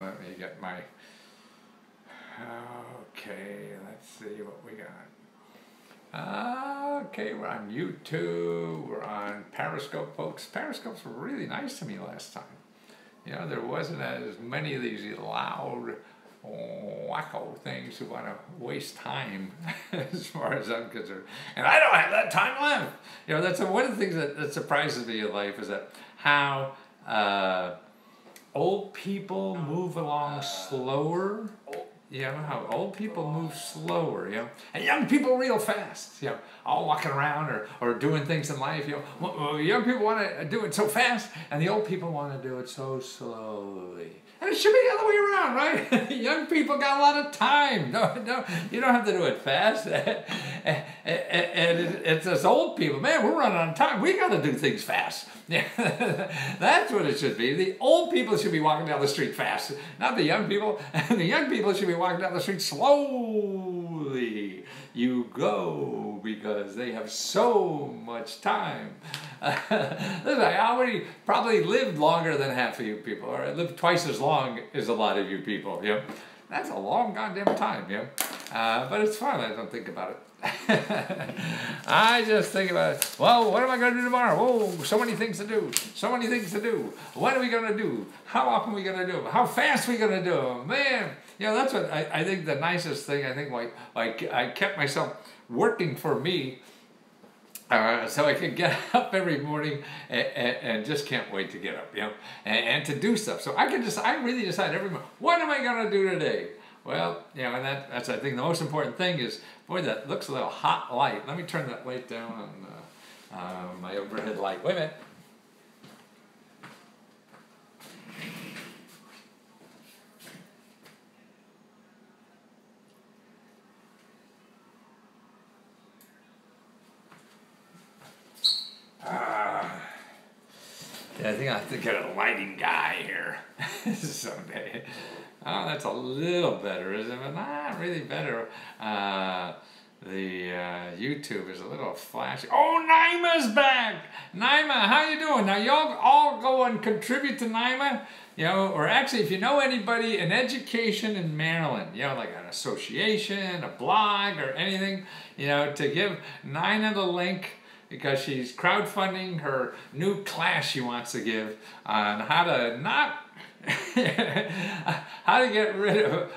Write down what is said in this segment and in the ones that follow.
Let me get my, okay, let's see what we got. Okay, we're on YouTube, we're on Periscope, folks. Periscope's were really nice to me last time. You know, there wasn't as many of these loud, wacko things who want to waste time, as far as I'm concerned. And I don't have that time left. You know, that's one of the things that surprises me in life is that how old people move along slower. You know, how old people move slower, you know, and young people real fast, you know, all walking around or doing things in life, you know. Young people want to do it so fast, and the old people want to do it so slowly. And it should be the other way around, right? Young people got a lot of time. No, you don't have to do it fast. And it's us old people, man, we're running out of time. We got to do things fast. Yeah, that's what it should be. The old people should be walking down the street fast, not the young people. The young people should be walking down the street slowly. You go because they have so much time. Listen, I already probably lived longer than half of you people, or I lived twice as long as a lot of you people. You know? That's a long goddamn time, you know? But it's fun. I don't think about it. I just think about it. Well, what am I going to do tomorrow? Oh, so many things to do. So many things to do. What are we going to do? How often are we going to do them? How fast are we going to do them? Man, you know, that's what I think the nicest thing. I think like I kept myself working for me. So I can get up every morning and just can't wait to get up, you know, and to do stuff. So I really decide every morning, what am I going to do today? Well, you know, and that's I think the most important thing is, boy, that looks a little hot light. Let me turn that light down on my overhead light. Wait a minute. Yeah, I think I have to get a lighting guy here someday. Oh, that's a little better, isn't it? But not really better. YouTube is a little flashy. Oh, Naima's back! Naima, how you doing? Now, y'all all go and contribute to Naima, you know, or actually, if you know anybody in education in Maryland, you know, like an association, a blog, or anything, you know, to give Naima the link, because she's crowdfunding her new class she wants to give on how to how to get rid of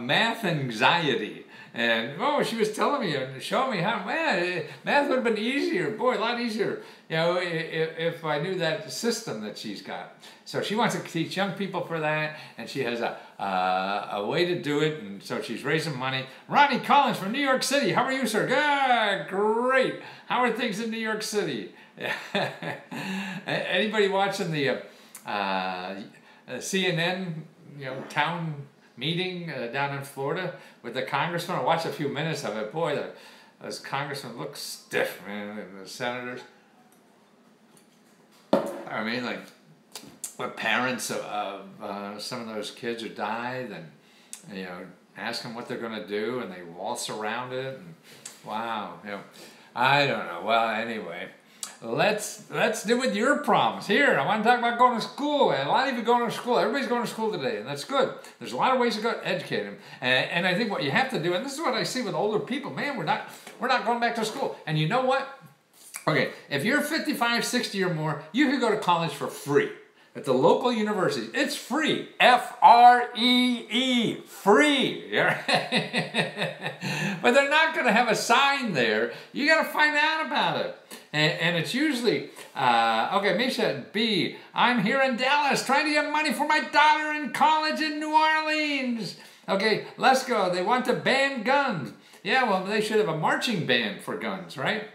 math anxiety. And she was telling me and showing me how math would have been easier, boy, a lot easier, you know, if I knew that system that she's got. So she wants to teach young people for that, and she has a way to do it, and so she's raising money. Ronnie Collins from New York City, how are you, sir? Good, great. How are things in New York City? Anybody watching the CNN, you know, town meeting down in Florida with the congressman? I watched a few minutes of it. Boy, those congressmen look stiff, man, and the senators. I mean, like, the parents of some of those kids who died, and, you know, ask them what they're going to do, and they waltz around it, and wow, you know, I don't know. Well, anyway, let's do with your problems. Here, I want to talk about going to school. And a lot of you going to school. Everybody's going to school today, and that's good. There's a lot of ways to go educate them. And I think what you have to do, and this is what I see with older people, man, we're not going back to school. And you know what? Okay, if you're 55, 60 or more, you can go to college for free at the local universities. It's free. F-R-E-E. Free. But they're not going to have a sign there. You got to find out about it. And it's usually, okay, Misha B, I'm here in Dallas trying to get money for my daughter in college in New Orleans. Okay, let's go. They want to ban guns. Yeah, well, they should have a marching band for guns, right?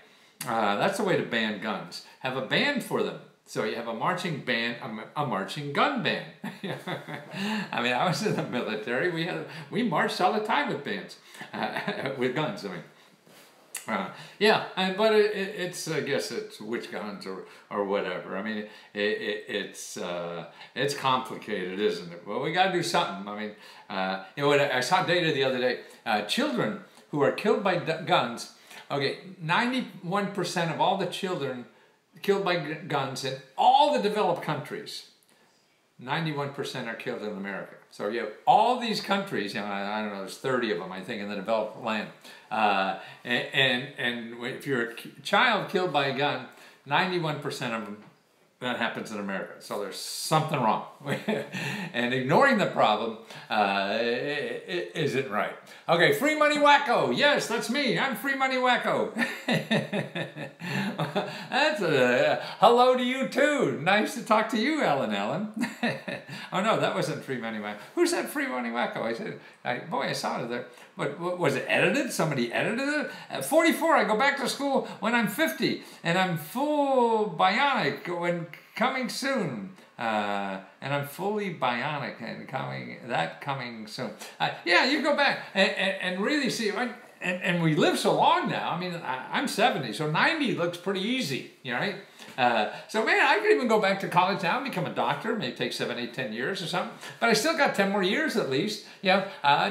That's the way to ban guns. Have a band for them. So you have a marching band, a marching gun band. I mean, I was in the military. We marched all the time with bands, with guns. I mean, yeah. But it's I guess it's which guns or whatever. I mean, it's complicated, isn't it? Well, we got to do something. I mean, you know what? I saw data the other day. Children who are killed by guns. Okay, 91% of all the children killed by guns in all the developed countries 91% are killed in America. So you have all these countries, you know, I don't know, there's 30 of them, I think, in the developed land. And if you're a child killed by a gun, 91% of them, that happens in America. So there's something wrong. And ignoring the problem isn't right. Okay, Free Money Wacko. Yes, that's me. I'm Free Money Wacko. That's hello to you too. Nice to talk to you, Ellen. Oh no, that wasn't Free Money Wacko. Who said Free Money Wacko? I said, boy, I saw it there. But was it edited? Somebody edited it? At 44, I go back to school when I'm 50, and I'm full bionic when coming soon. And I'm fully bionic and coming soon. Yeah, you go back and really see. And we live so long now. I mean, I'm 70, so 90 looks pretty easy, you know, right? So man, I could even go back to college now and become a doctor. Maybe take 7, 8, 10 years or something. But I still got 10 more years at least, you know,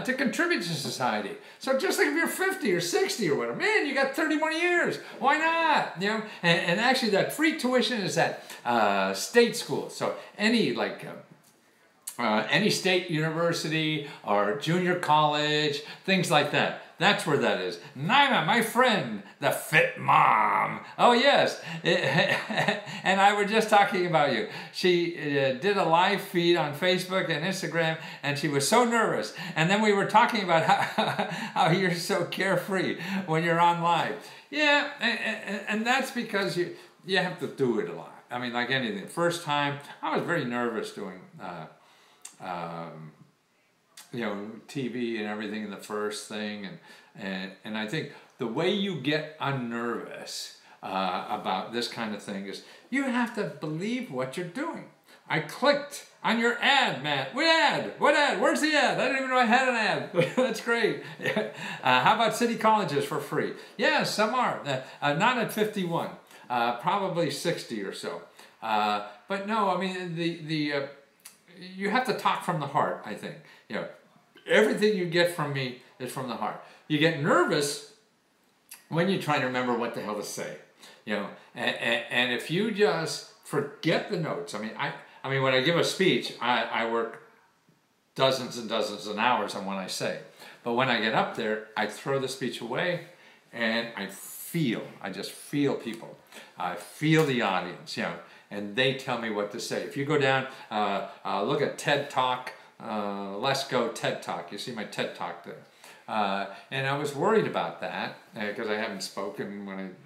to contribute to society. So just like if you're 50 or 60 or whatever, man, you got 30 more years. Why not? You know, and actually that free tuition is at state schools. So any like any state university or junior college, things like that. That's where that is. Naima, my friend, the fit mom. Oh, yes. And I were just talking about you. She did a live feed on Facebook and Instagram, and she was so nervous. And then we were talking about how you're so carefree when you're on live. Yeah, and that's because you have to do it a lot. I mean, like anything. First time, I was very nervous doing you know, TV and everything in the first thing, and I think the way you get unnervous about this kind of thing is you have to believe what you're doing. I clicked on your ad, Matt. What ad? What ad? Where's the ad? I didn't even know I had an ad. That's great. How about city colleges for free? Yeah, some are. Not at 51. Probably 60 or so. But no, I mean, you have to talk from the heart, I think. You know, everything you get from me is from the heart. You get nervous when you try to remember what the hell to say. You know, and if you just forget the notes, I mean, when I give a speech, I work dozens and dozens of hours on what I say. But when I get up there, I throw the speech away and I just feel people. I feel the audience, you know, and they tell me what to say. If you go down, look at TED Talk, Let's Go TED Talk. You see my TED Talk there. And I was worried about that because I haven't spoken when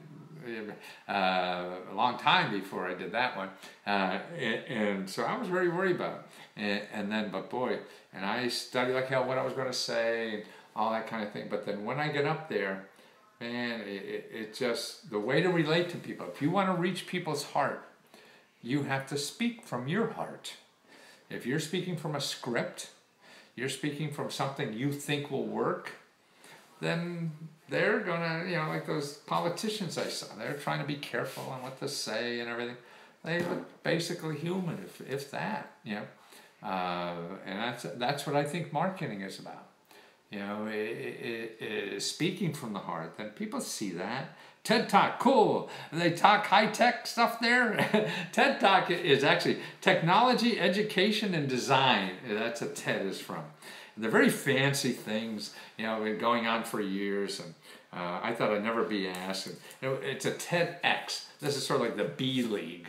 a long time before I did that one. And so I was very worried about it. And then, but boy, and I studied like hell what I was going to say and all that kind of thing. But then when I get up there, man, it just, the way to relate to people, if you want to reach people's heart, you have to speak from your heart. If you're speaking from a script, you're speaking from something you think will work, then they're gonna, you know, like those politicians I saw, they're trying to be careful on what to say and everything. They look basically human, if that, you know. And that's what I think marketing is about. You know, it is speaking from the heart. Then people see that. TED Talk, cool. They talk high-tech stuff there. TED Talk is actually technology, education, and design. That's what TED is from. And they're very fancy things, you know, been going on for years. And I thought I'd never be asked. And, you know, it's a TEDx. This is sort of like the B League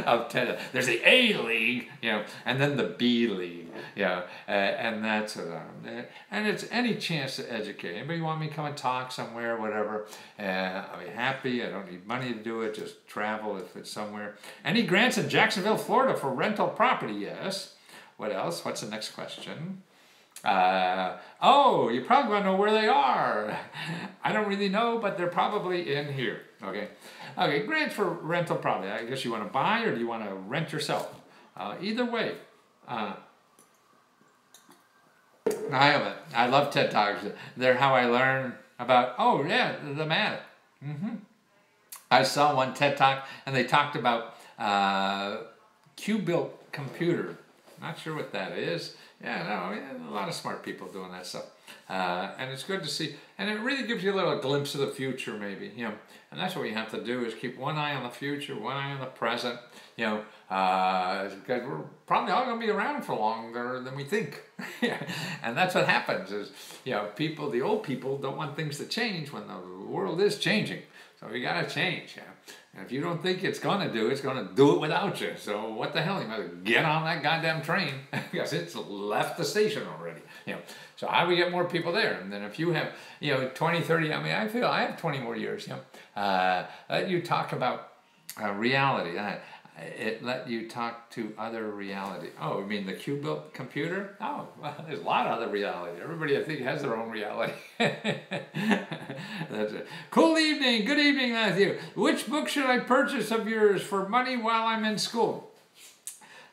of TED. There's the A League, you know, and then the B League, you know, and that's what I'm. And it's any chance to educate. Anybody want me to come and talk somewhere, whatever, I'll be happy. I don't need money to do it. Just travel if it's somewhere. Any grants in Jacksonville, Florida for rental property? Yes. What else? What's the next question? Oh, you probably want to know where they are. I don't really know, but they're probably in here. Okay. Okay, grants for rental property. I guess you want to buy or do you want to rent yourself? Either way. I love TED Talks. They're how I learn about, oh yeah, the math. I saw one TED Talk and they talked about Q-built computer. Not sure what that is. Yeah, no, I mean, a lot of smart people doing that stuff. And it's good to see. And it really gives you a little glimpse of the future, maybe. You know, And that's what we have to do, is keep one eye on the future, one eye on the present, because we're probably all going to be around for longer than we think. And that's what happens is, people, the old people don't want things to change when the world is changing. So we got to change. And if you don't think it's going to do it without you. So what the hell? You might get on that goddamn train because it's left the station already. So how do we get more people there? And then if you have, 20, 30, I feel I have 20 more years. Let you talk about reality. It let you talk to other reality. Oh, you mean the Q-built computer? Oh, well, there's a lot of other reality. Everybody, I think, has their own reality. That's it. Cool evening. Good evening, Matthew. Which book should I purchase of yours for money while I'm in school?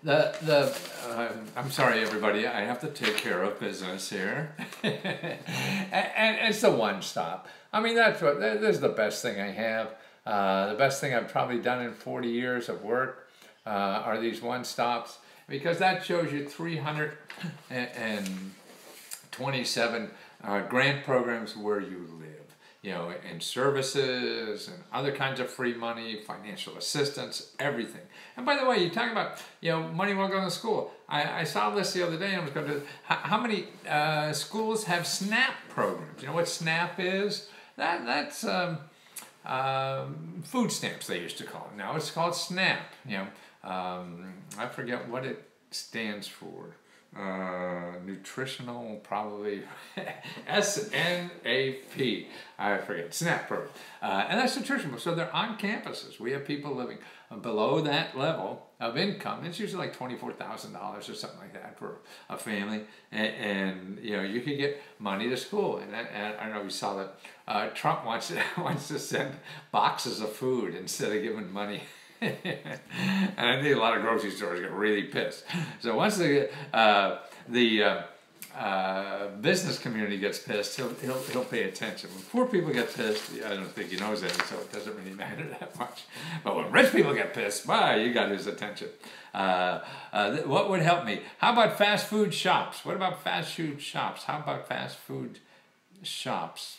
I'm sorry, everybody. I have to take care of business here. and it's the one stop. I mean, this is the best thing I have. The best thing I've probably done in 40 years of work are these one stops, because that shows you 327 grant programs where you live, and services and other kinds of free money, financial assistance, everything. And by the way, you talk about money while going to school. I saw this the other day, and I was going to how many schools have SNAP programs? You know what SNAP is? That's food stamps, they used to call it. Now it's called SNAP. I forget what it stands for. Nutritional, probably SNAP. I forget. SNAP program. And that's nutrition. So they're on campuses. We have people living below that level of income. It's usually like $24,000 or something like that for a family. And you can get money to school. And I don't know if you saw that Trump wants to send boxes of food instead of giving money. And I think a lot of grocery stores get really pissed. So once the business community gets pissed, he'll pay attention. When poor people get pissed, I don't think he knows any, so it doesn't really matter that much. But when rich people get pissed, you got his attention. What would help me? How about fast food shops? What about fast food shops? How about fast food shops?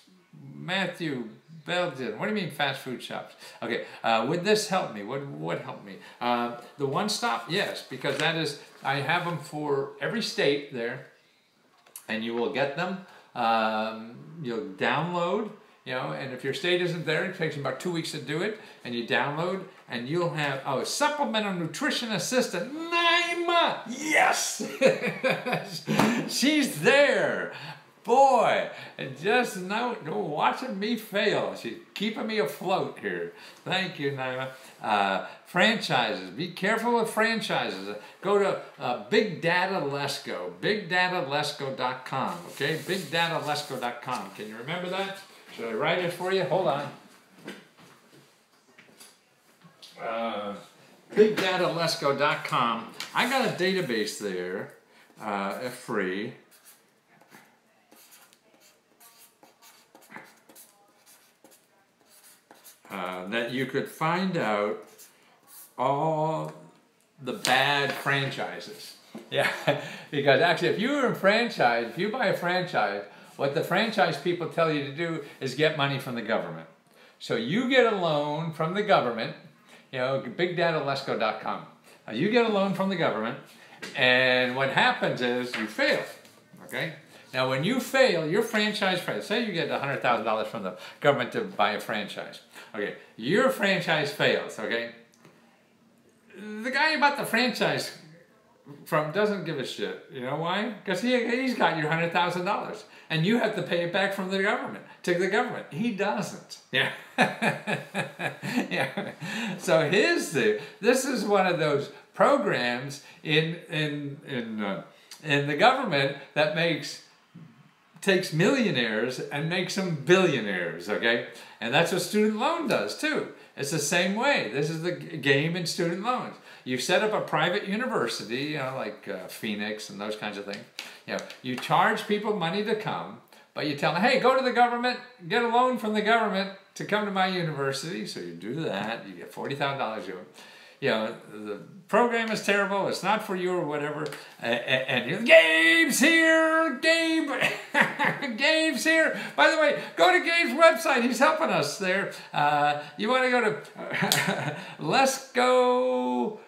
Matthew Belgian, what do you mean fast food shops? Okay, would this help me? What help me? The one stop, yes, because I have them for every state there, and you will get them. You'll download, and if your state isn't there, it takes you about 2 weeks to do it, and you download, and you'll have a supplemental nutrition assistant. Naima, yes, she's there. Boy, just no watching me fail. She's keeping me afloat here. Thank you, Naima. Franchises. Be careful with franchises. Go to Big Data Let's Go. BigDataLet'sGo.com. Okay, BigDataLet'sGo.com. Can you remember that? Should I write it for you? Hold on. BigDataLet'sGo.com. I got a database there, free. That you could find out all the bad franchises. Yeah, because actually if you're a franchise, if you buy a franchise, what the franchise people tell you to do is get money from the government. So you get a loan from the government, BigDataLet'sGo.com. You get a loan from the government, and what happens is you fail, okay? Now, when you fail, your franchise fails. Say you get $100,000 from the government to buy a franchise. Okay, your franchise fails, okay? The guy you bought the franchise from doesn't give a shit. You know why? Because he's got your $100,000, and you have to pay it back from the government, to the government. He doesn't. Yeah. Yeah. So this is one of those programs in the government that takes millionaires and makes them billionaires, okay? And that's what student loan does too. It's the same way. This is the game in student loans. You set up a private university, like Phoenix and those kinds of things. You charge people money to come, but you tell them, hey, go to the government, get a loan from the government to come to my university. So you do that, you get $40,000. The program is terrible, it's not for you or whatever, and Gabe's here, Gabe! Gabe's here. By the way, go to Gabe's website. He's helping us there. You want to go to Let's Go...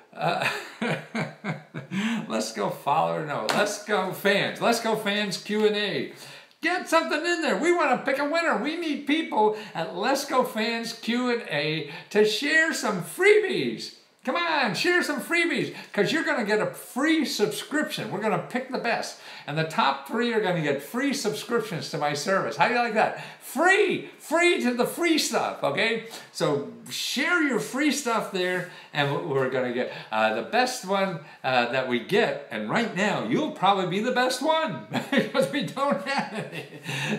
Let's Go Follower. No, Let's Go Fans. Let's Go Fans Q&A. Get something in there. We want to pick a winner. We need people at Let's Go Fans Q&A to share some freebies. Come on, share some freebies, because you're going to get a free subscription. We're going to pick the best. And the top 3 are going to get free subscriptions to my service. How do you like that? Free! Free to the free stuff, okay? So share your free stuff there, and we're going to get the best one that we get. And right now, you'll probably be the best one, because we don't have any.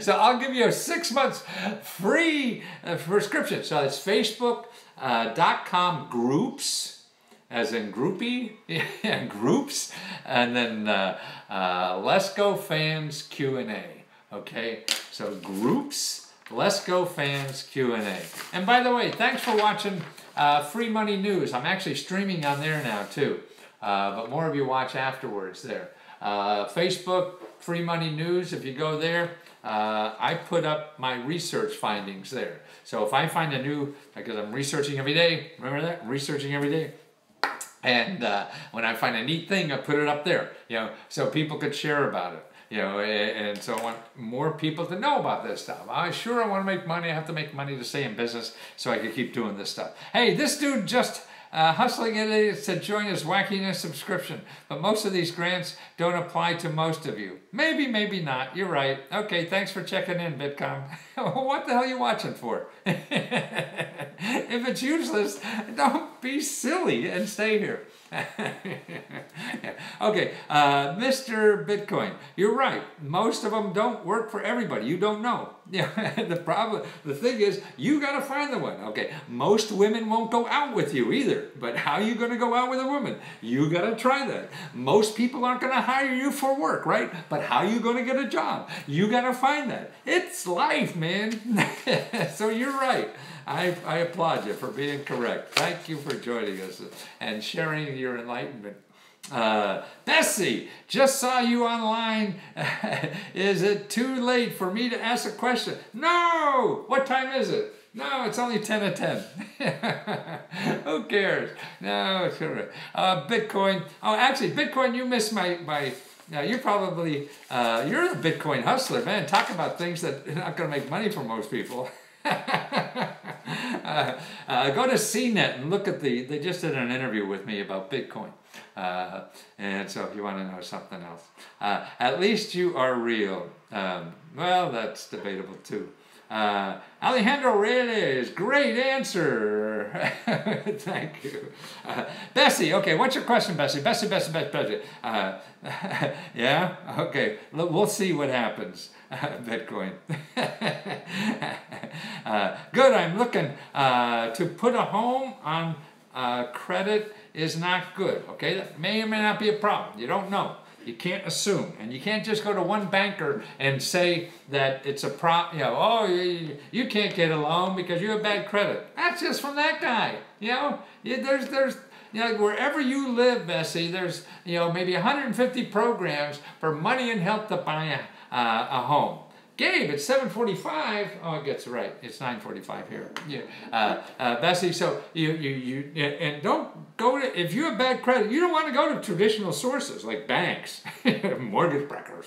So I'll give you a 6 months free prescription. So it's Facebook.com groups, as in groupie, yeah, groups, and then Let's Go Fans Q&A, okay? So groups, Let's Go Fans Q&A. And by the way, thanks for watching Free Money News. I'm actually streaming on there now too, but more of you watch afterwards there. Facebook, Free Money News, if you go there, I put up my research findings there. So if I find a new, because I'm researching every day, remember that? Researching every day. And when I find a neat thing, I put it up there, you know, so people could share about it, you know, and so I want more people to know about this stuff. I want to make money. I have to make money to stay in business so I can keep doing this stuff. Hey, this dude just hustling it to join his wackiness subscription, but most of these grants don't apply to most of you. Maybe, maybe not. You're right. Okay, thanks for checking in, Bitcom. What the hell are you watching for? If it's useless, don't be silly and stay here. Okay, Mr. Bitcoin, you're right. Most of them don't work for everybody. You don't know. Yeah, the thing is, you got to find the one. Okay, most women won't go out with you either. But how are you going to go out with a woman? You got to try that. Most people aren't going to hire you for work, right? But how are you going to get a job? You got to find that. It's life, man. So you're right. I applaud you for being correct. Thank you for joining us and sharing your enlightenment. Bessie, just saw you online. Is it too late for me to ask a question? No! What time is it? No, it's only 10 to 10. Who cares? No, sure. Bitcoin. Oh, actually, Bitcoin, you missed my you're probably, you're the Bitcoin hustler, man. Talk about things that are not going to make money for most people. Go to CNET and look at they just did an interview with me about Bitcoin. And so if you want to know something else. At least you are real. Well, that's debatable too. Alejandro Reyes, great answer. Thank you. Bessie, okay, what's your question, Bessie? Bessie. Yeah? Okay, we'll see what happens. Bitcoin. Good, I'm looking to put a home on credit is not good. Okay, that may or may not be a problem. You don't know. You can't assume, and you can't just go to one banker and say that it's a problem. You know, oh, you can't get a loan because you have bad credit. That's just from that guy. You know, there's you know, wherever you live, Bessie, there's maybe 150 programs for money and help to buy a home. Gabe, it's 7:45. Oh, it gets right. It's 9:45 here. Yeah. Bessie, so and don't go to, if you have bad credit, you don't want to go to traditional sources like banks, mortgage brokers,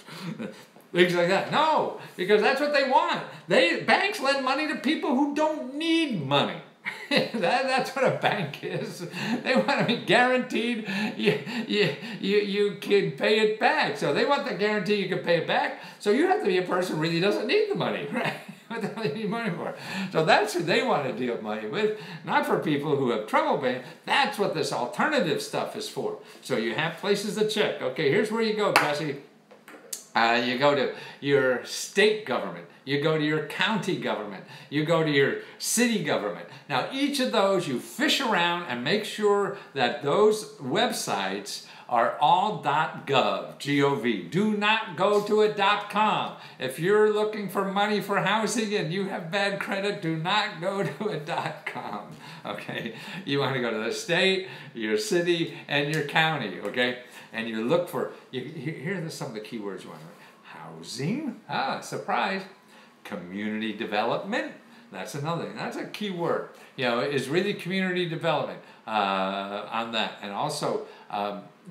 things like that. No, because that's what they want. Banks lend money to people who don't need money. That's what a bank is. They want to be guaranteed you can pay it back. So they want the guarantee you can pay it back. So you have to be a person who really doesn't need the money, right? What the hell do you need money for? So that's who they want to deal money with, not for people who have trouble paying. That's what this alternative stuff is for. So you have places to check. Okay, here's where you go, Bessie. You go to your state government, you go to your county government, you go to your city government. Now each of those you fish around and make sure that those websites are all .gov, G-O-V. Do not go to a .com. If you're looking for money for housing and you have bad credit, do not go to a .com, okay? You want to go to the state, your city, and your county, okay? And you look for, here are some of the keywords you want to know. Housing, surprise. Community development, that's another thing. That's a key word. Is really community development on that. And also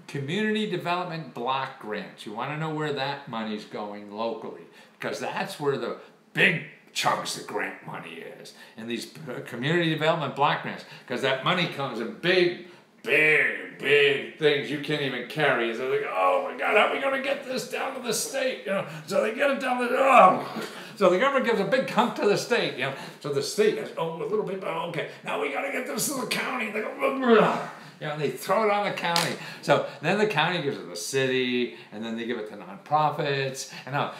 community development block grants. You want to know where that money's going locally, because that's where the big chunks of grant money is, in these community development block grants, because that money comes in big things you can't even carry. So they're like, oh my God, how are we going to get this down to the state? So they get it down to so the government gives a big hunk to the state. So the state goes, a little bit, okay, now we got to get this to the county. They go, they throw it on the county. So then the county gives it to the city, and then they give it to nonprofits.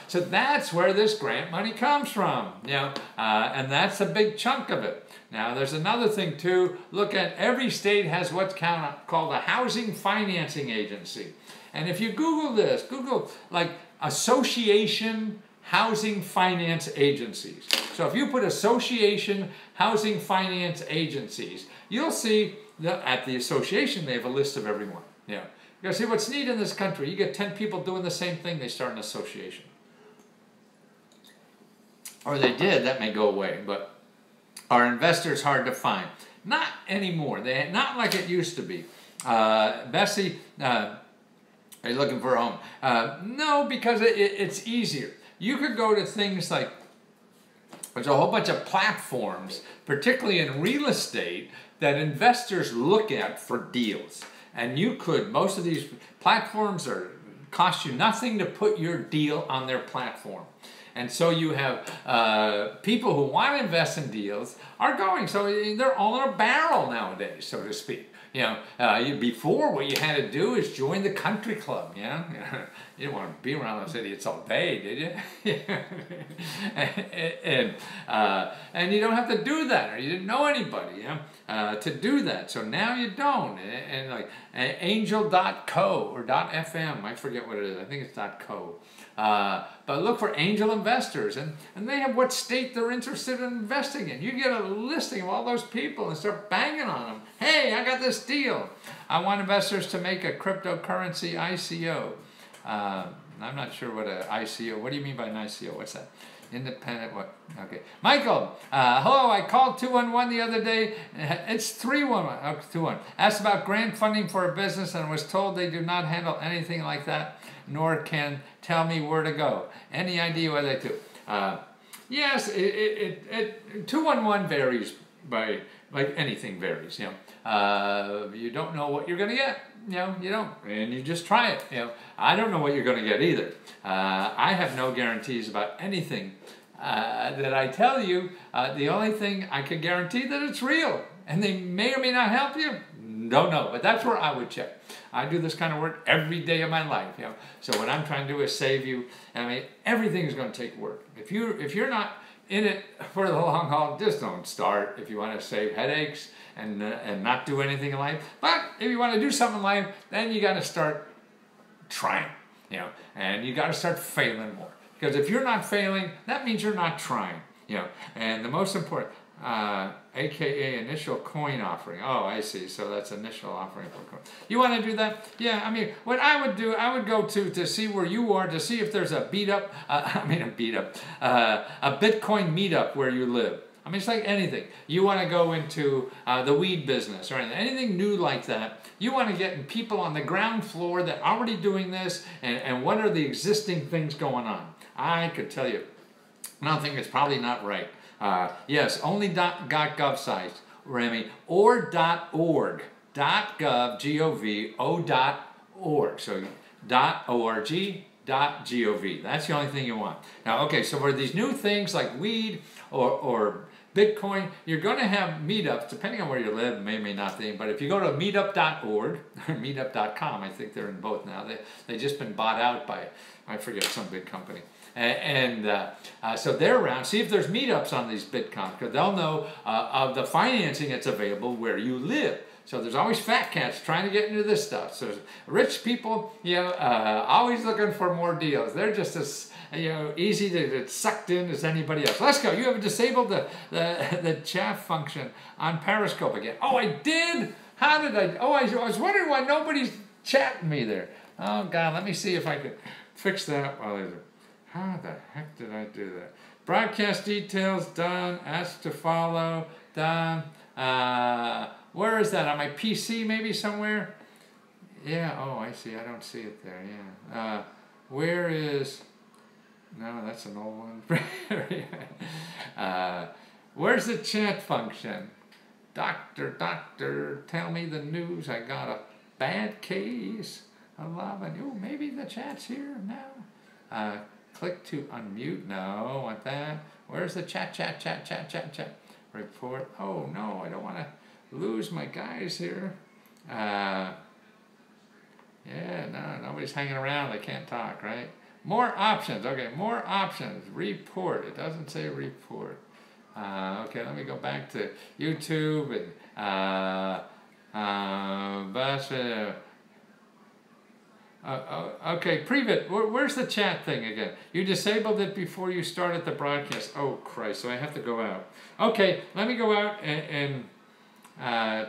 So that's where this grant money comes from. And that's a big chunk of it. Now, there's another thing, too. Look at every state has what's called a housing financing agency. And if you Google this, Google like association housing finance agencies. So if you put association housing finance agencies, you'll see that at the association they have a list of everyone. You gotta see what's neat in this country. You get 10 people doing the same thing, they start an association. Or they did, that may go away, but are investors hard to find? Not anymore. Not like it used to be. Bessie, are you looking for a home? No, because it's easier. You could go to things like, there's a whole bunch of platforms, particularly in real estate, that investors look at for deals. And you could, most of these platforms cost you nothing to put your deal on their platform. And so you have people who want to invest in deals are going. So they're all in a barrel nowadays, so to speak. Before what you had to do is join the country club. You didn't want to be around those idiots all day, did you? and you don't have to do that, or you didn't know anybody to do that. So now you don't. And like angel.co or .fm, I forget what it is. I think it's .co. But look for angel investors, and they have what state they're interested in investing in. You get a listing of all those people and start banging on them. Hey, I got this deal. I want investors to make a cryptocurrency ICO. I'm not sure what an ICO, what do you mean by an ICO? What's that? Independent, what? Okay. Michael, hello, I called 211 the other day. It's 311, 211. Asked about grant funding for a business and was told they do not handle anything like that, nor can tell me where to go. Any idea what they do? Yes, 211 varies by, like anything varies, you don't know what you're going to get. You don't, and you just try it. I don't know what you're going to get either. I have no guarantees about anything that I tell you. The only thing I can guarantee that it's real, and they may or may not help you. Don't know, but that's where I would check. I do this kind of work every day of my life. So what I'm trying to do is save you. Everything is going to take work. If you're not in it for the long haul, just don't start. If you want to save headaches and not do anything in life, but if you want to do something in life, then you got to start trying, and you got to start failing more. Because if you're not failing, that means you're not trying, And the most important, AKA initial coin offering. Oh, I see. So that's initial offering for coin. You want to do that? Yeah. What I would do, I would go to see where you are, to see if there's a a Bitcoin meetup where you live. It's like anything. You want to go into the weed business or anything new like that. You want to get people on the ground floor that are already doing this, and what are the existing things going on. I could tell you, I don't think it's probably not right. Yes, only .gov sites, Remy, or .org. .gov, G-O-V, .org. So .org, .gov. That's the only thing you want. Now, okay, so for these new things like weed or Bitcoin, you're going to have meetups, depending on where you live, may not be, but if you go to meetup.org, or meetup.com, I think they're in both now. They've just been bought out by, I forget, some big company. So they're around. See if there's meetups on these Bitcoins, because they'll know of the financing that's available where you live. So there's always fat cats trying to get into this stuff. So rich people, always looking for more deals. They're just as easy to get sucked in as anybody else. Let's go. You have disabled the chat function on Periscope again. Oh, I did? How did I? Oh, I was wondering why nobody's chatting me there. Oh God, let me see if I could fix that while I do. How the heck did I do that? Broadcast details, done. Ask to follow, done. Where is that? On my PC maybe somewhere? Yeah, oh, I see. I don't see it there, yeah. Where is... No, that's an old one. Where's the chat function? Doctor, tell me the news. I got a bad case. 11. Oh, maybe the chat's here now. Click to unmute. No, I want that. Where's the chat? Report. Oh, no, I don't want to lose my guys here. Yeah, no, nobody's hanging around. They can't talk, right? More options. Okay, more options. Report. It doesn't say report. Okay, let me go back to YouTube and okay, Previt, where's the chat thing again? You disabled it before you started the broadcast. Oh, Christ, so I have to go out. Okay, let me go out and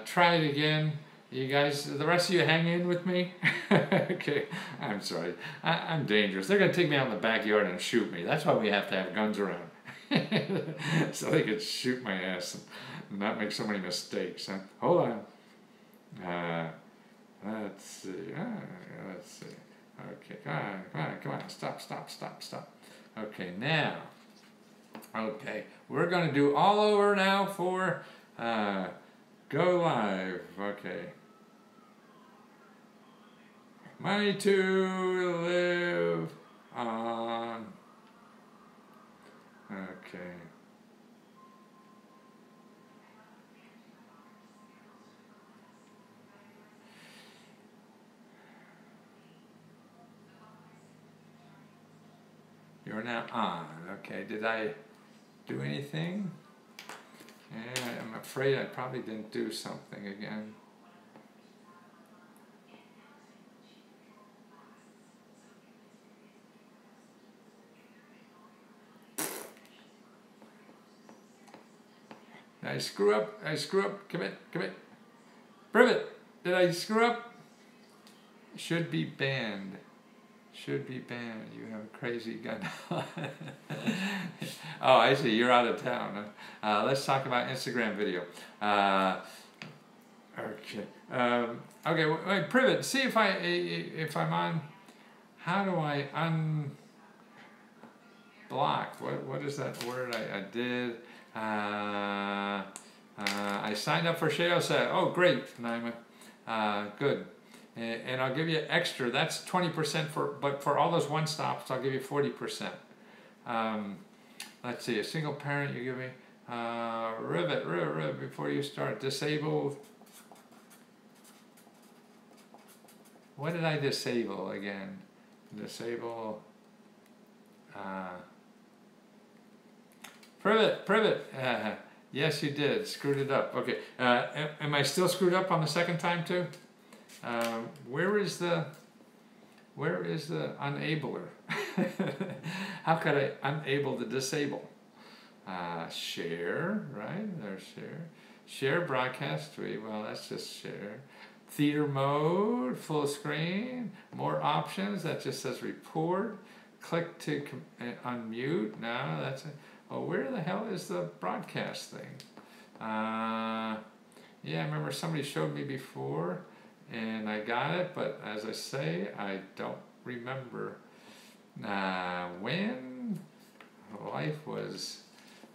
try it again. You guys, the rest of you hang in with me? Okay, I'm sorry. I'm dangerous. They're going to take me out in the backyard and shoot me. That's why we have to have guns around. So they could shoot my ass and not make so many mistakes. Huh? Hold on. Let's see. Let's see. Okay, come on. Stop. Okay, now. Okay, we're going to do all over now for go live. Okay. Money to live on. Okay. You're now on. Okay, did I do anything? Yeah, I'm afraid I probably didn't do something again. Did I screw up? Commit. Privet, did I screw up? Should be banned. You have a crazy gun. Oh, I see. You're out of town. Let's talk about Instagram video. Okay. Okay. Wait, Privet. See if I'm on. How do I unblock? What is that word I did? I signed up for Shale Set. Oh, great, Naima. Good. And I'll give you extra. That's 20% but for all those one stops, I'll give you 40%. Let's see, a single parent, you give me rivet before you start. Disabled. What did I disable again? Disable. Privet. Yes, you did. Screwed it up. Okay. Am I still screwed up on the second time too? Where is the unabler? How could I unable the disable? Share, right? There's share. Share broadcast tree. Well, that's just share. Theater mode, full screen, more options. That just says report. Click to unmute. No, that's it. Oh, where the hell is the broadcast thing? Yeah, I remember somebody showed me before. And I got it, but as I say, I don't remember when life was.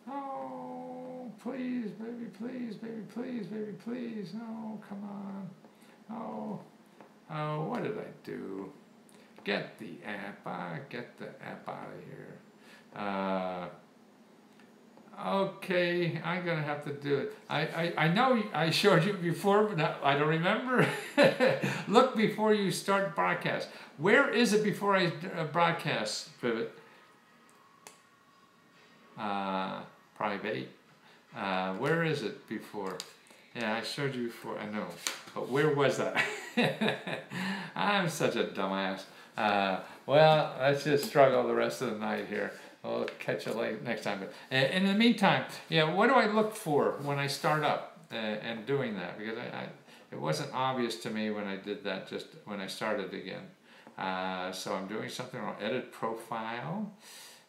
Oh, please, baby, please. Oh, come on. Oh, what did I do? Get the app. Get the app out of here. Okay, I'm gonna have to do it. I know I showed you before, but I don't remember. Look before you start broadcast. Where is it before I broadcast, Pivot? Private. Where is it before? Yeah, I showed you before. I know, but where was that? I'm such a dumbass. Well, let's just struggle the rest of the night here. I'll catch you next time. But in the meantime, yeah, what do I look for when I start up and doing that? Because it wasn't obvious to me when I did that, just when I started again. So I'm doing something wrong. Edit profile.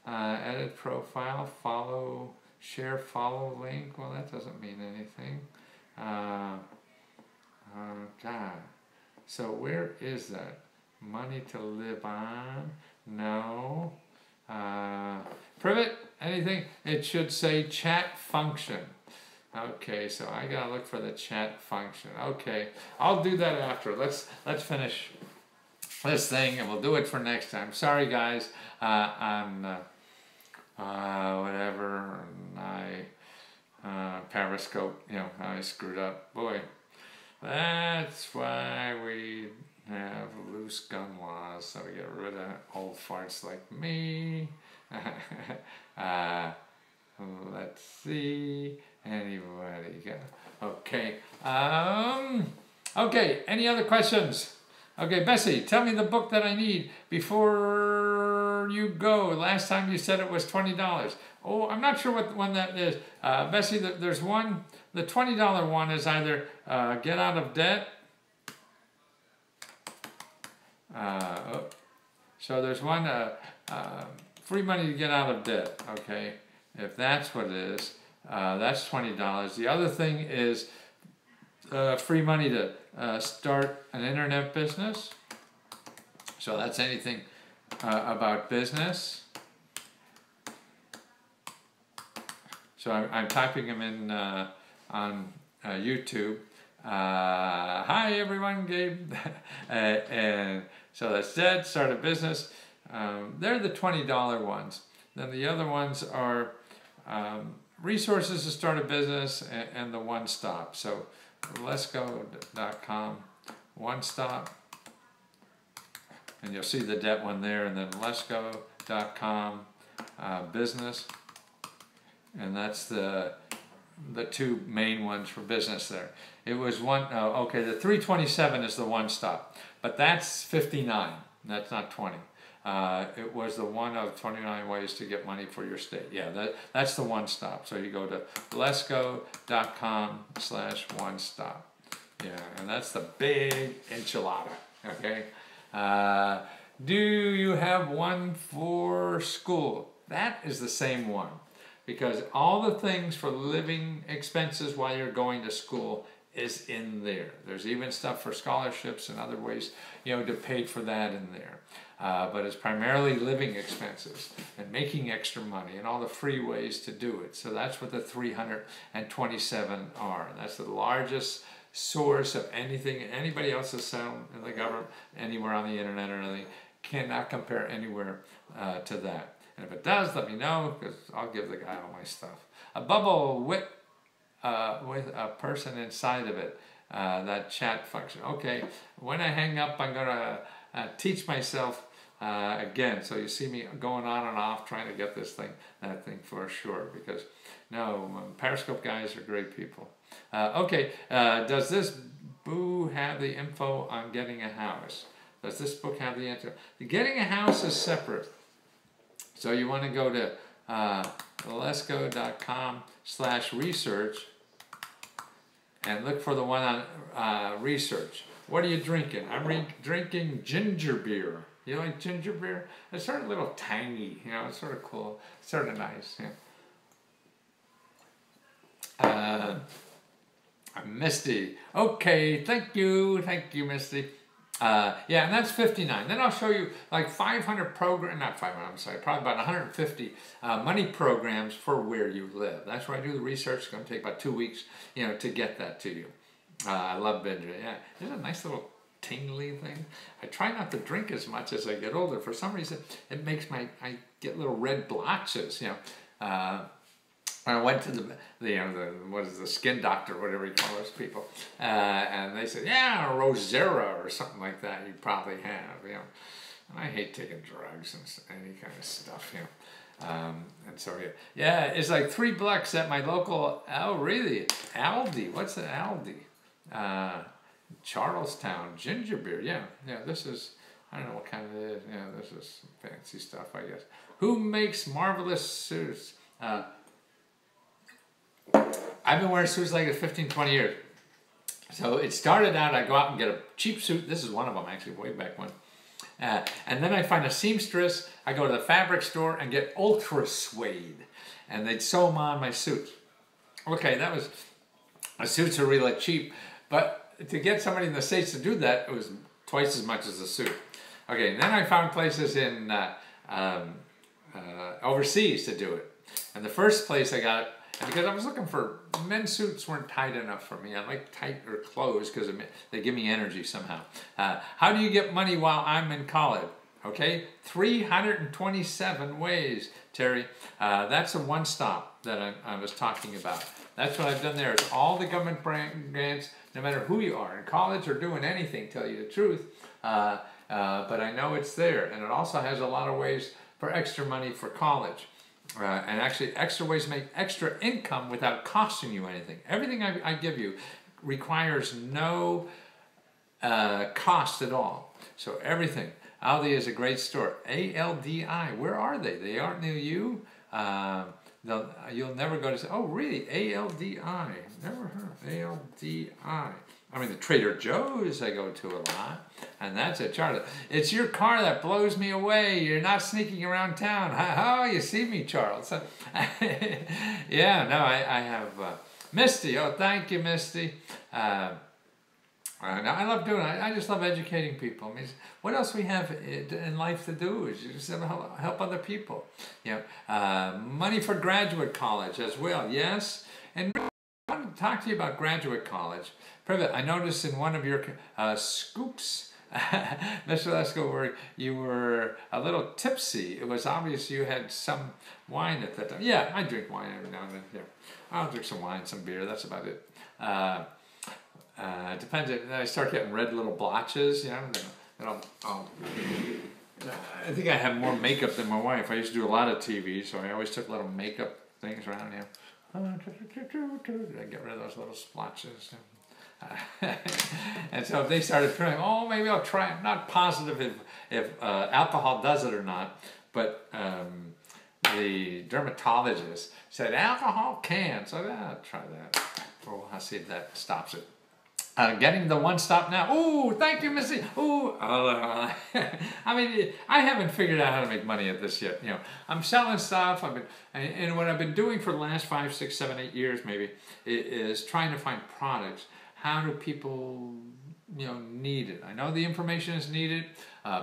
Edit profile. Follow. Share follow link. Well, that doesn't mean anything. God. So where is that? Money to live on? No. Privet? Anything? It should say chat function. Okay, so I gotta look for the chat function. Okay, I'll do that after. Let's finish this thing, and we'll do it for next time. Sorry, guys. Whatever. Periscope. You know, I screwed up. Boy, that's why we have loose gun laws, so we get rid of old farts like me. Let's see. Anybody go? Okay. Okay. Any other questions? Okay, Bessie, tell me the book that I need before you go. Last time you said it was $20. Oh, I'm not sure what one that is. Bessie, there's one. The $20 one is either Get Out of Debt. So there's one, Free Money to Get Out of Debt. Okay, if that's what it is, that's $20. The other thing is Free Money to Start an Internet Business. So that's anything about business. So I'm typing them in on YouTube. Hi everyone, Gabe. And so that's dead, start a business. They're the $20 ones. Then the other ones are resources to start a business and the one stop. So letsgo.com, one stop, and you'll see the debt one there, and then letsgo.com business, and that's the two main ones for business there. It was one, okay, the 327 is the one stop, but that's 59, that's not 20. It was the one of 29 ways to get money for your state. Yeah, that's the one stop. So you go to letsgo.com/one stop. Yeah, and that's the big enchilada, okay? Do you have one for school? That is the same one, because all the things for living expenses while you're going to school is in there. There's even stuff for scholarships and other ways, you know, to pay for that in there. But it's primarily living expenses and making extra money and all the free ways to do it. So that's what the 327 are. That's the largest source of anything anybody else has found in the government, anywhere on the internet or anything. Cannot compare anywhere to that. And if it does, let me know, because I'll give the guy all my stuff. A bubble with a person inside of it, that chat function. Okay, when I hang up, I'm going to teach myself again. So you see me going on and off trying to get that thing for sure, because no, Periscope guys are great people. Okay, does this boo have the info on getting a house? Does this book have the answer? The getting a house is separate. So you want to go to letsgo.com/research and look for the one on research. What are you drinking? I'm drinking ginger beer. You like ginger beer? It's sort of a little tangy, you know, it's sort of cool, it's sort of nice. Yeah. Misty. Okay, thank you, Misty. Yeah, and that's 59. Then I'll show you like 500 programs, not 500, I'm sorry, probably about 150 money programs for where you live. That's where I do the research. It's going to take about 2 weeks, you know, to get that to you. I love ginger. Yeah, it's a nice little tingly thing. I try not to drink as much as I get older. For some reason, it makes I get little red blotches, you know. I went to what is the skin doctor, whatever you call those people, and they said, yeah, Rosera or something like that you probably have, you know. And I hate taking drugs and any kind of stuff, you know. And so yeah, it's like $3 at my local. Oh, really? Aldi? What's an Aldi? Charlestown ginger beer. Yeah. This is, I don't know what kind it is. Yeah, this is fancy stuff, I guess. Who makes marvelous suits? I've been wearing suits like this 15, 20 years. So it started out, I go out and get a cheap suit. This is one of them, actually, way back when. And then I find a seamstress. I go to the fabric store and get ultra suede. And they'd sew them on my suits. Okay, that was, my suits are really cheap. But to get somebody in the States to do that, it was twice as much as a suit. Okay, and then I found places in overseas to do it. And the first place I got, and because I was looking for, men's suits weren't tight enough for me. I like tighter clothes because they give me energy somehow. How do you get money while I'm in college? Okay, 327 ways, Terry. That's a one-stop that I was talking about. That's what I've done there. It's all the government grants, no matter who you are, in college or doing anything, tell you the truth. But I know it's there. And it also has a lot of ways for extra money for college. And actually extra ways to make extra income without costing you anything. Everything I give you requires no cost at all. So everything. Aldi is a great store. ALDI, where are they? They aren't near you. You'll never go to say, oh really, ALDI. Never heard of ALDI. I mean, the Trader Joe's I go to a lot, and that's it, Charlie. It's your car that blows me away. You're not sneaking around town. Oh, you see me, Charles. Yeah, no, I have Misty. Oh, thank you, Misty. I love doing it. I just love educating people. I mean, what else we have in life to do is just help other people. You know, money for graduate college as well. Yes, and I want to talk to you about graduate college. Privet, I noticed in one of your scoops, Mr. Lesko, where you were a little tipsy. It was obvious you had some wine at that time. Yeah, I drink wine every now and then. Yeah, I'll drink some wine, some beer. That's about it. Depends. I start getting red little blotches. You know, I think I have more makeup than my wife. I used to do a lot of TV, so I always took little makeup things around here. I get rid of those little splotches. And so if they started trying, oh, maybe I'll try it. I'm not positive if alcohol does it or not, but the dermatologist said alcohol can, so I'll try that. Oh, I'll see if that stops it. Getting the one stop now. Ooh, thank you, Missy. Ooh, I mean, I haven't figured out how to make money at this yet. You know, I'm selling stuff. And what I've been doing for the last 5, 6, 7, 8 years, maybe, is trying to find products. How do people, you know, need it? I know the information is needed.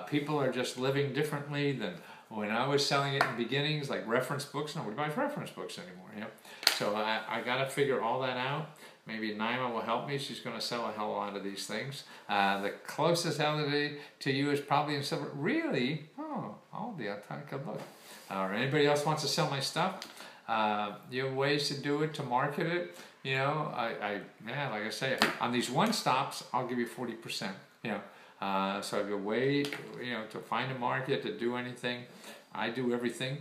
People are just living differently than when I was selling it in beginnings, like reference books. Nobody buys reference books anymore. You know, so I got to figure all that out. Maybe Naima will help me. She's going to sell a hell of a lot of these things. The closest holiday to you is probably in silver. Really? Oh, I'll take a look. Or anybody else wants to sell my stuff? You have ways to do it, to market it. You know, yeah, like I say, on these one stops, I'll give you 40%. You know, so if you wait, you know, to find a market, to do anything, I do everything,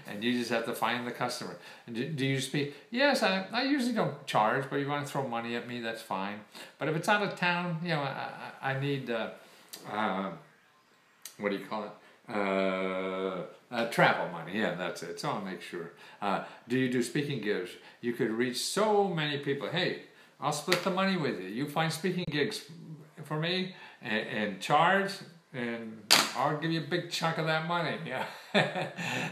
and you just have to find the customer. And do you speak? Yes, I usually don't charge, but if you want to throw money at me, that's fine. But if it's out of town, you know, I need, what do you call it? Travel money, yeah, that's it. So I'll make sure. Do you do speaking gigs? You could reach so many people. Hey, I'll split the money with you. You find speaking gigs for me and charge, and I'll give you a big chunk of that money. Yeah,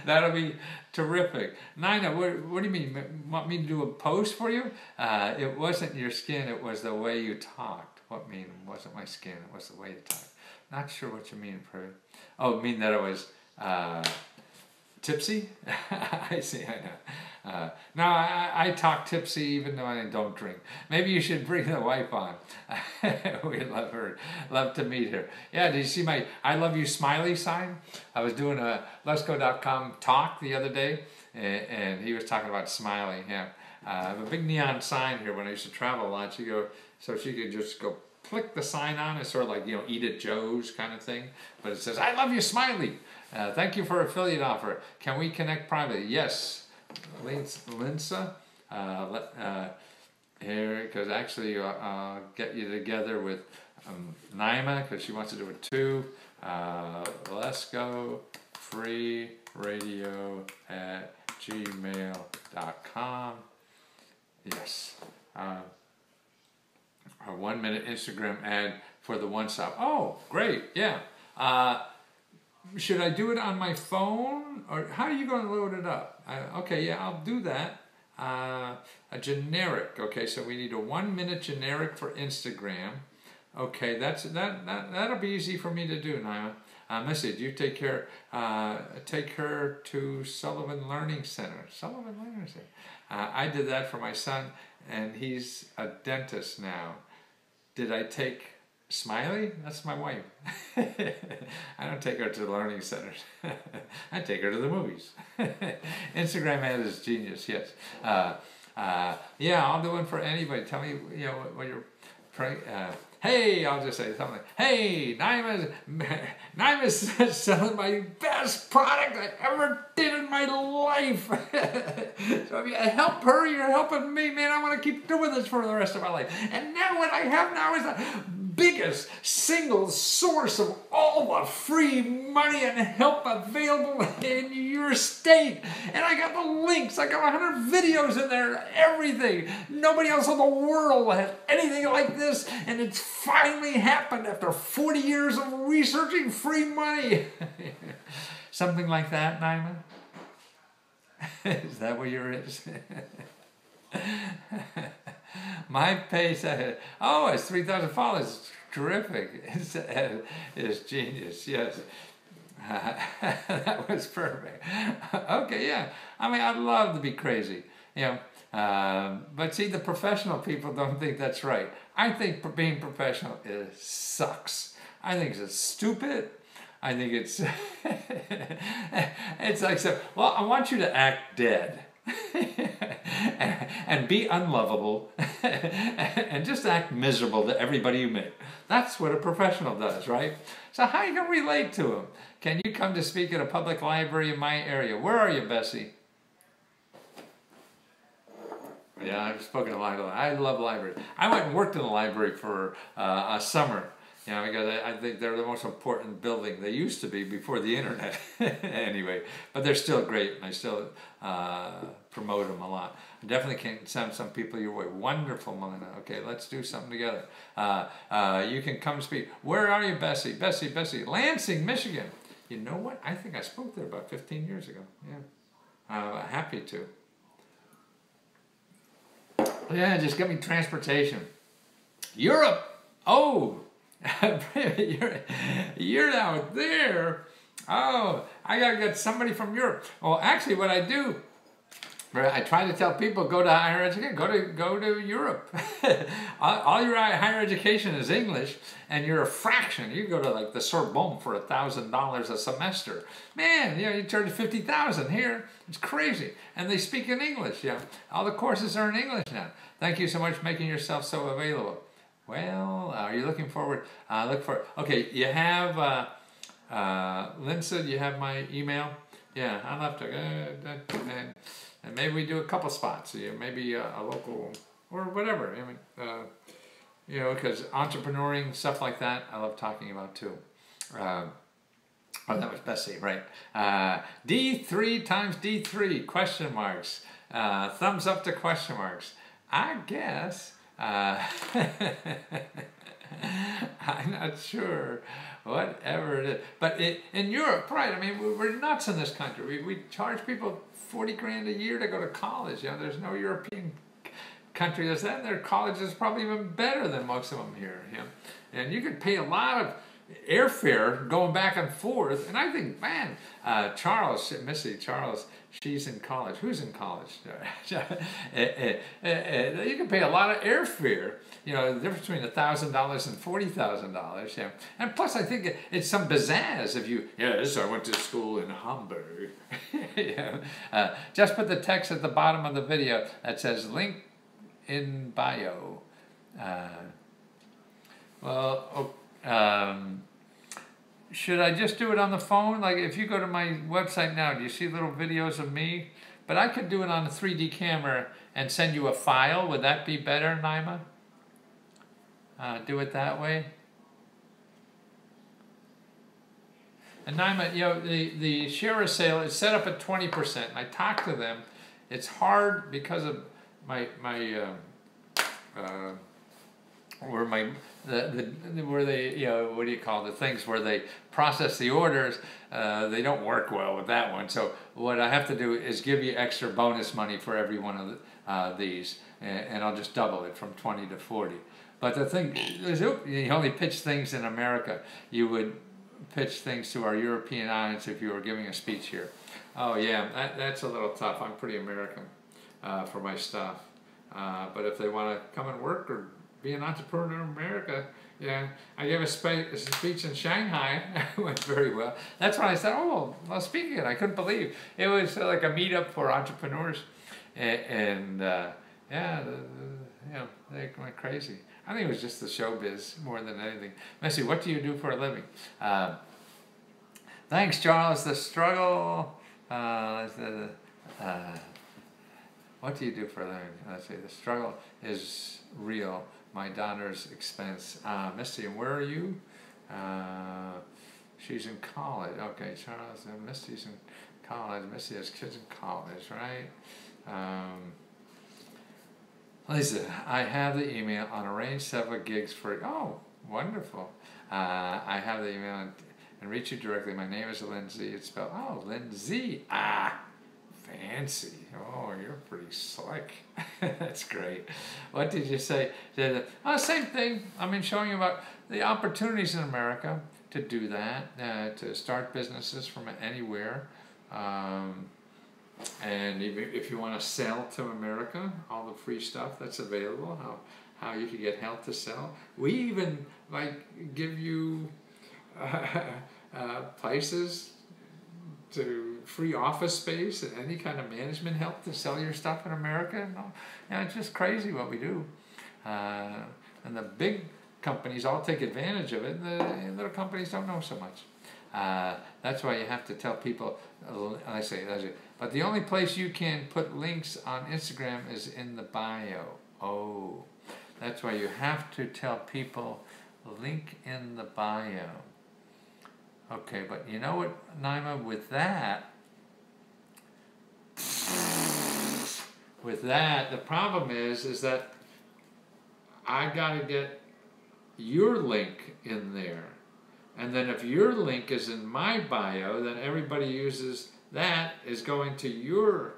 that'll be terrific. Nina, what do you mean? Want me to do a post for you? It wasn't your skin, it was the way you talked. What mean? It wasn't my skin, it was the way you talked. Not sure what you mean, Prue. Oh, mean that I was tipsy? I see, I know. No, I talk tipsy even though I don't drink. Maybe you should bring the wife on. We love her. Love to meet her. Yeah, did you see my I love you smiley sign? I was doing a letsgo.com talk the other day, and he was talking about smiley. Yeah, I have a big neon sign here. When I used to travel a lot, so she could just go click the sign on. It's sort of like, you know, Eat at Joe's kind of thing. But it says, I love you smiley. Thank you for affiliate offer. Can we connect privately? Yes. Linsa, here, because actually I'll get you together with Naima, because she wants to do it too. Let's go freeradio@gmail.com. Yes. A 1-minute Instagram ad for the one stop. Oh, great. Yeah. Should I do it on my phone, or how are you going to load it up? Okay, yeah, I'll do that. A generic. Okay, so we need a 1-minute generic for Instagram. Okay, that'll be easy for me to do, Naima. Message, you take her to Sullivan Learning Center. Sullivan Learning Center. I did that for my son, and he's a dentist now. Did I take Smiley? That's my wife. I don't take her to the learning centers. I take her to the movies. Instagram ad is genius, yes. Yeah, I'll do one for anybody. Tell me, what you're praying. Hey, I'll just say something. Hey, Naima's selling my best product I ever did in my life. So if you help her, you're helping me, man. I want to keep doing this for the rest of my life. And now what I have now is the biggest single source of all the free money and help available in your state. And I got the links. I got 100 videos in there, everything. Nobody else in the world has anything like this. And it's finally happened after 40 years of researching free money. Something like that, Naima? Is that what you're interested in? My page, it's 3,000 followers. Terrific. It's genius, yes. That was perfect. Okay, yeah. I mean, I'd love to be crazy, but see, the professional people don't think that's right. I think being professional sucks. I think it's stupid. I think it's it's like, well, I want you to act dead. and be unlovable and just act miserable to everybody you meet. That's what a professional does, right? So how are you going to relate to them? Can you come to speak at a public library in my area? Where are you, Bessie? Yeah, I've spoken a lot. I love libraries. I went and worked in the library for a summer. Because I think they're the most important building. They used to be before the internet, anyway. But they're still great, and I still promote them a lot. I definitely can send some people your way. Wonderful, Melina. Okay, let's do something together. You can come speak. Where are you, Bessie? Bessie. Lansing, Michigan. You know what? I think I spoke there about 15 years ago. Yeah. Happy to. Yeah, just give me transportation. Europe. Oh. you're out there. Oh, I gotta get somebody from Europe. Well, actually, what I do, I try to tell people, go to higher education, go to Europe. all your higher education is English, and you're a fraction. You go to like the Sorbonne for $1,000 a semester. Man, you charge $50,000 here. It's crazy, and they speak in English. All the courses are in English now. Thank you so much for making yourself so available. Well, are you looking forward? Okay, you have, Linda, you have my email? Yeah, I'll have to, and maybe we do a couple spots, maybe a local, or whatever, because entrepreneuring, stuff like that, I love talking about too. Oh, that was Bessie, right. D3 times D3, question marks, thumbs up to question marks. I guess... I'm not sure, whatever it is. But in Europe, right, I mean, we're nuts in this country. We charge people 40 grand a year to go to college. There's no European country that's that. Their college is probably even better than most of them here. And you could pay a lot of airfare going back and forth. And I think, man, Missy Charles, she's in college. Who's in college? You can pay a lot of airfare. The difference between $1,000 and $40,000. And plus, I think it's some pizzazz if you. Yes, I went to school in Hamburg. Just put the text at the bottom of the video that says "link in bio." Should I just do it on the phone? Like if you go to my website now, do you see little videos of me? But I could do it on a 3D camera and send you a file. Would that be better, Naima? Do it that way? And Naima, the share sale is set up at 20%. And I talked to them. It's hard because of my where where they, you know, what do you call the things where they process the orders, they don't work well with that one. So what I have to do is give you extra bonus money for every one of these, and I'll just double it from 20 to 40. But the thing is, you only pitch things in America. You would pitch things to our European audience if you were giving a speech here. Oh yeah, that's a little tough. I'm pretty American for my stuff. But if they want to come and work or be an entrepreneur in America, yeah. I gave a speech in Shanghai. It went very well. That's when I said, oh, well, speaking it, I couldn't believe. It was like a meetup for entrepreneurs. And yeah, you know, they went crazy. I think it was just the showbiz more than anything. Missy, what do you do for a living? Thanks, Charles. The struggle. What do you do for a living? Let's see. The struggle is real. My daughter's expense. Misty, and where are you? She's in college. Okay, Charles and Misty's in college. Misty has kids in college, right? Lisa, I have the email on arrange several gigs for. Oh, wonderful. I have the email and reach you directly. My name is Lindsay. It's spelled, oh, Lindsay. Fancy. Oh, you're pretty slick. That's great. What did you say? Same thing. I mean, showing you about the opportunities in America to do that, to start businesses from anywhere. And even if you want to sell to America, all the free stuff that's available, how you can get help to sell. We even like give you places to free office space and any kind of management help to sell your stuff in America. It's just crazy what we do. And the big companies all take advantage of it, and the little companies don't know so much. That's why you have to tell people, but the only place you can put links on Instagram is in the bio. Oh, that's why you have to tell people, link in the bio. Okay, but you know what, Naima, with that, the problem is that I gotta get your link in there. And then if your link is in my bio, then everybody uses that is going to your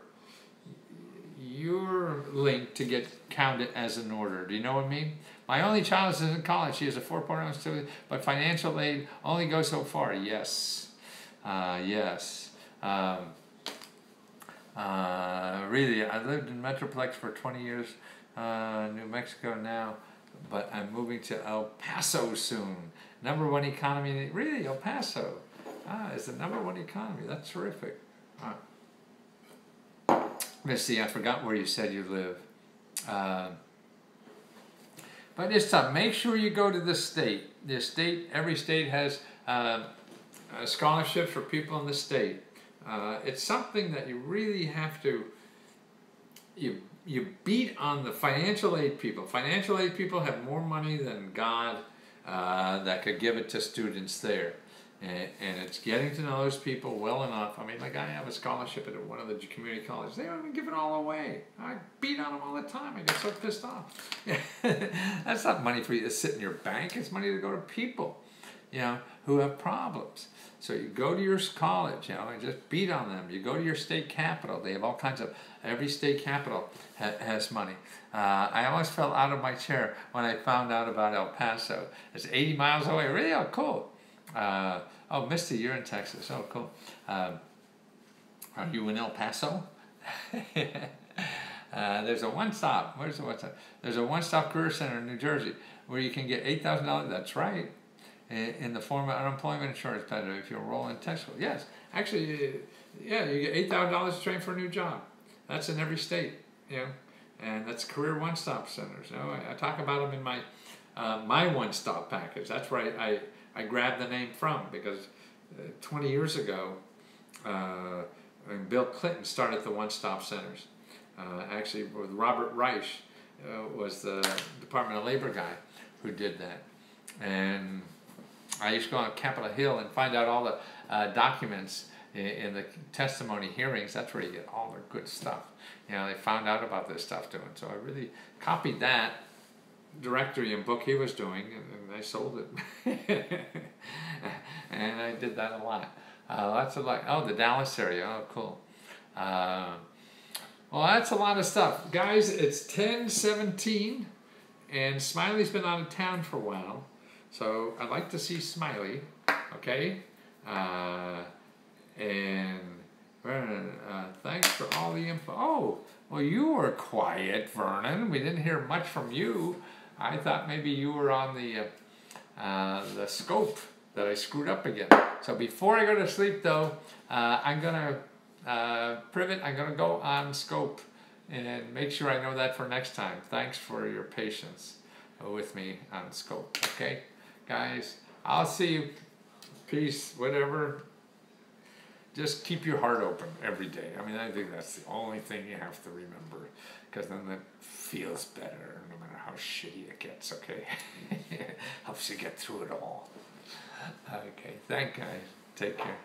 link to get counted as an order. Do you know what I mean? My only child is in college. She has a 4.0 student, but financial aid only goes so far. Yes. Yes. Really, I lived in Metroplex for 20 years, New Mexico now, but I'm moving to El Paso soon. #1 economy. Really, El Paso is the #1 economy. That's terrific. Missy, I forgot where you said you live. But it's tough. Make sure you go to the state. Every state has scholarships for people in the state. It's something that you really have to, you beat on the financial aid people. Financial aid people have more money than God that could give it to students there. And it's getting to know those people well enough. I mean, like I have a scholarship at one of the community colleges. They don't even give it all away. I beat on them all the time. I get so pissed off. That's not money for you to sit in your bank. It's money to go to people, who have problems. So you go to your college, and just beat on them. You go to your state capital. They have all kinds of, every state capital has money. I almost fell out of my chair when I found out about El Paso. It's 80 miles away. Really? Oh, cool. Oh, Misty, you're in Texas. Oh, cool. Are you in El Paso? There's a one-stop. Where's the one-stop? There's a one-stop career center in New Jersey where you can get $8,000. That's right. In the form of unemployment insurance benefit if you enroll in Texas. Yes, actually, yeah, you get $8,000 to train for a new job. That's in every state, and that's career one-stop centers. I talk about them in my my one-stop package. That's where I grabbed the name from, because 20 years ago, when Bill Clinton started the one-stop centers. Actually, with Robert Reich was the Department of Labor guy who did that, and I used to go on Capitol Hill and find out all the documents in the testimony hearings. That's where you get all the good stuff. They found out about this stuff doing. So I really copied that directory and book he was doing, and I sold it. And I did that a lot. That's a lot. Oh, the Dallas area. Oh, cool. Well, that's a lot of stuff. Guys, it's 10:17, and Smiley's been out of town for a while, so I'd like to see Smiley, okay? And Vernon, thanks for all the info. Oh, well, you were quiet, Vernon. We didn't hear much from you. I thought maybe you were on the scope that I screwed up again. So before I go to sleep, though, I'm gonna Privet, I'm going to go on scope and make sure I know that for next time. Thanks for your patience with me on scope. Okay, guys, I'll see you. Peace, whatever. Just keep your heart open every day. I mean, I think that's the only thing you have to remember, because then it feels better no matter how shitty it gets, okay? Helps you get through it all. Okay, thank you guys. Take care.